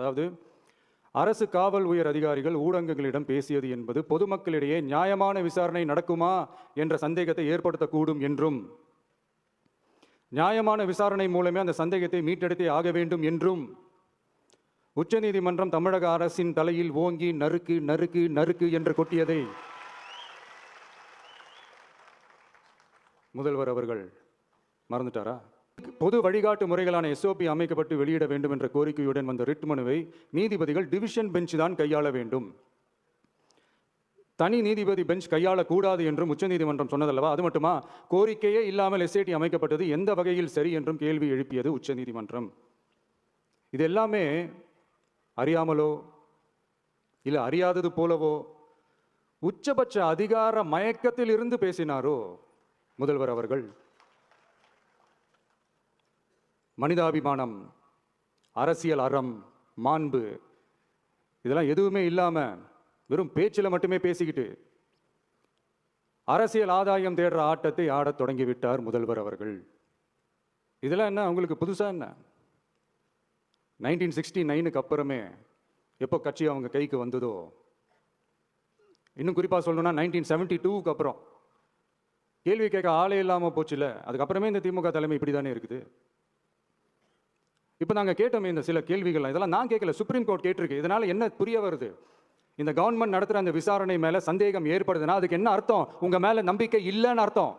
அதாவது அரசு காவல் உயர் அதிகாரிகள் ஊடகங்களிடம் பேசியது என்பது பொதுமக்களிடையே நியாயமான விசாரணை நடக்குமா என்ற சந்தேகத்தை ஏற்படுத்தக்கூடும் என்றும், நியாயமான விசாரணை மூலமே அந்த சந்தேகத்தை மீட்டெடுத்தே ஆக வேண்டும் என்றும் உச்சநீதிமன்றம் தமிழக அரசின் தலையில் ஓங்கி நறுக்கு நறுக்கு நறுக்கு என்று கொட்டியதை முதல்வர் அவர்கள் மறந்துட்டாரா? பொது வழிகாட்டு முறைகளான SOP அமைக்கப்பட்டு வெளியிட வேண்டும் என்ற கோரிக்கையுடன் வந்த ரிட் மனுவை நீதிபதிகள் டிவிஷன் பெஞ்ச் தான் கையாள வேண்டும், தனி நீதிபதி பெஞ்ச் கையாளக்கூடாது என்றும் உச்சநீதிமன்றம் சொன்னதல்லவா? அது மட்டுமா, கோரிக்கையே இல்லாமல் SIT அமைக்கப்பட்டது எந்த வகையில் சரி என்றும் கேள்வி எழுப்பியது உச்சநீதிமன்றம். இது எல்லாமே அறியாமலோ இல்லை அறியாதது போலவோ உச்சபட்ச அதிகார மயக்கத்தில் இருந்து பேசினாரோ முதல்வர் அவர்கள்? மனிதாபிமானம், அரசியல் அறம், மாண்பு இதெல்லாம் எதுவுமே இல்லாம வெறும் பேச்சில் மட்டுமே பேசிக்கிட்டு அரசியல் ஆதாயம் தேடுற ஆட்டத்தை ஆடத் தொடங்கிவிட்டார் முதல்வர் அவர்கள். இதெல்லாம் என்ன உங்களுக்கு புதுசா என்ன? 1969க்கு அப்புறமே எப்போ கட்சி அவங்க கைக்கு வந்ததோ, இன்னும் குறிப்பாக சொல்லணும்னா 1972க்கு அப்புறம் கேள்வி கேட்க ஆளே இல்லாமல் போச்சுல, அதுக்கப்புறமே இந்த திமுக தலைமை இப்படி தானே இருக்குது. இப்போ நாங்கள் கேட்டோமே இந்த சில கேள்விகள், இதெல்லாம் நான் கேட்கல, சுப்ரீம் கோர்ட் கேட்டிருக்கு. இதனால என்ன புரிய வருது? இந்த கவர்மெண்ட் நடத்துகிற அந்த விசாரணை மேலே சந்தேகம் ஏற்படுதுன்னா அதுக்கு என்ன அர்த்தம்? உங்கள் மேலே நம்பிக்கை இல்லைன்னு அர்த்தம்.